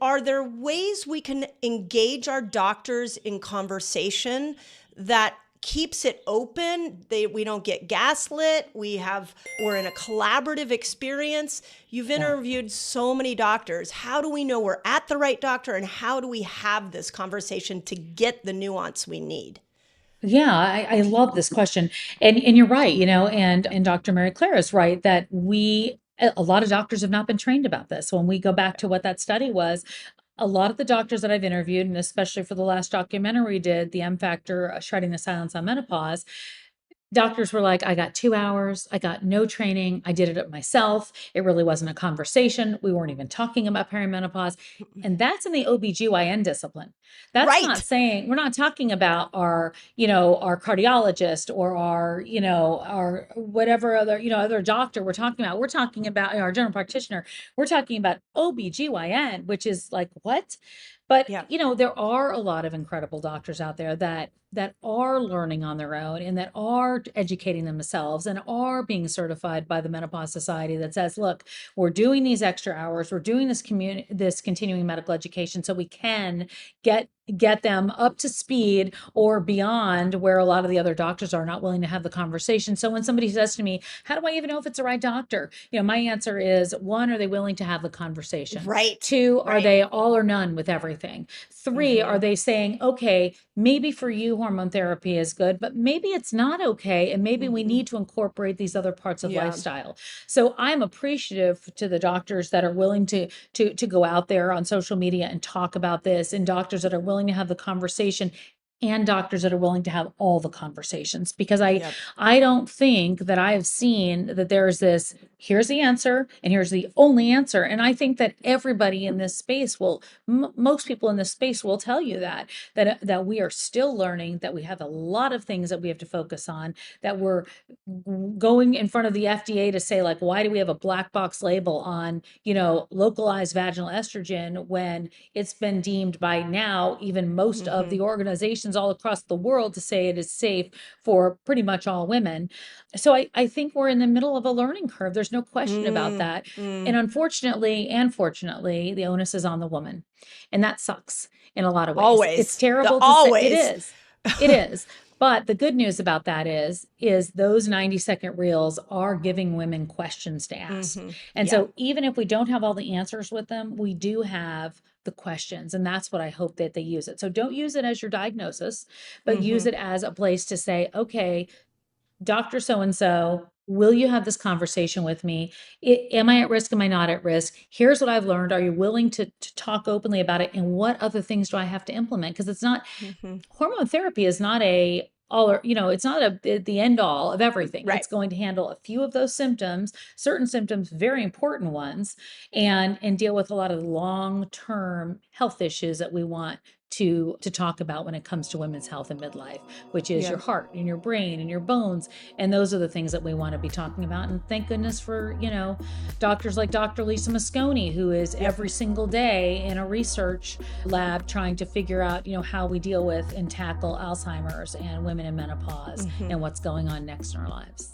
Are there ways we can engage our doctors in conversation that keeps it open? We don't get gaslit. We're in a collaborative experience. You've interviewed so many doctors. How do we know we're at the right doctor, and how do we have this conversation to get the nuance we need? Yeah, I love this question. And you're right, and Dr. Mary Claire is right that a lot of doctors have not been trained about this. When we go back to what that study was, a lot of the doctors that I've interviewed, and especially for the last documentary we did, the M Factor, Shredding the Silence on Menopause, doctors were like, I got 2 hours. I got no training. I did it myself. It really wasn't a conversation. We weren't even talking about perimenopause. And that's in the OBGYN discipline. That's not Right. saying we're not talking about our cardiologist or our whatever other doctor we're talking about. We're talking about our general practitioner. We're talking about OBGYN, which is like, what? But, Yeah. there are a lot of incredible doctors out there that are learning on their own and that are educating themselves and are being certified by the Menopause Society that says, look, we're doing these extra hours, we're doing this continuing medical education so we can get them up to speed or beyond where a lot of the other doctors are not willing to have the conversation. So when somebody says to me, how do I even know if it's the right doctor? My answer is, one, are they willing to have the conversation? Right. Two, are Right. they all or none with everything? Three, are Hmm. they saying, okay, maybe for you hormone therapy is good, but maybe it's not okay. And maybe we Hmm. need to incorporate these other parts of Yeah. lifestyle. So I'm appreciative to the doctors that are willing to go out there on social media and talk about this, and doctors that are willing to have the conversation, and doctors that are willing to have all the conversations, because Yep. I don't think that I have seen that there's this, here's the answer and here's the only answer. And I think that everybody in this space most people in this space will tell you that we are still learning, that we have a lot of things that we have to focus on, that we're going in front of the FDA to say, like, why do we have a black box label on, localized vaginal estrogen when it's been deemed by now, even most of Hmm. the organizations all across the world, to say it is safe for pretty much all women. So I think we're in the middle of a learning curve. There's no question about Mm. that. And Mm. unfortunately and fortunately, the onus is on the woman. And that sucks in a lot of ways. It's Always. The terrible to say. It always. is. It is. But the good news about that is those 90-second reels are giving women questions to ask. Hmm. And Yeah. so even if we don't have all the answers with them, we do have the questions. And that's what I hope that they use it. So don't use it as your diagnosis, but use Hmm. it as a place to say, okay, Dr. So and so, will you have this conversation with me? Am I at risk? Am I not at risk? Here's what I've learned. Are you willing to talk openly about it? And what other things do I have to implement? Because it's not, Hmm. hormone therapy is not a all or, it's not the end all of everything. Right. It's going to handle a few of those symptoms, certain symptoms, very important ones, and deal with a lot of long-term health issues that we want to talk about when it comes to women's health in midlife, which is Yeah. your heart and your brain and your bones. And those are the things that we want to be talking about. And thank goodness for, doctors like Dr. Lisa Mosconi, who is Yep. every single day in a research lab trying to figure out, how we deal with and tackle Alzheimer's and women in menopause Hmm. and what's going on next in our lives.